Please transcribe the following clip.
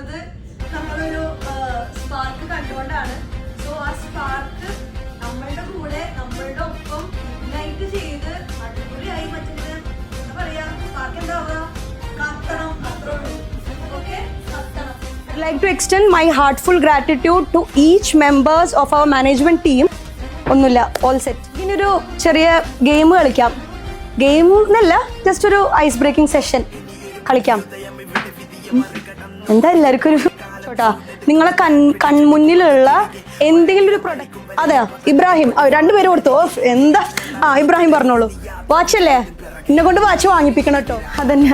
വന്നത് നമ്മളൊരു സ്പാർക്ക് കണ്ടുകൊണ്ടാണ്. സോ ആ സ്പാർക്ക് നമ്മളുടെ കൂടെ നമ്മളുടെ ഒപ്പം ഇഗ്നൈറ്റ് ചെയ്ത് അടിപൊളിയായി പറ്റുന്നത് എന്താ പറയാ, സ്പാർക്ക് എന്താവുക, കത്തണം, അത്രേ ഉള്ളൂ. Okay, കത്തണം. I'd like to extend my heartful gratitude to each members of our management team. ഒന്നുമില്ല, ഓൾ സെറ്റ്. ഇനിയൊരു ചെറിയ ഗെയിം കളിക്കാം. ഗെയിം എന്നല്ല, ജസ്റ്റ് ഒരു ഐസ് ബ്രേക്കിംഗ് സെഷൻ കളിക്കാം. എന്താ എല്ലാവർക്കും ഒരു ചോട്ടാ, നിങ്ങളെ കൺമുന്നിലുള്ള എന്തെങ്കിലും ഒരു പ്രൊഡക്റ്റ്. അതെ, ഇബ്രാഹിം രണ്ടുപേരും കൊടുത്തു. എന്താ ഇബ്രാഹിം പറഞ്ഞോളൂ. വാച്ചല്ലേ, എന്നെ കൊണ്ട് വാച്ച് വാങ്ങിപ്പിക്കണം കേട്ടോ. അതന്നെ.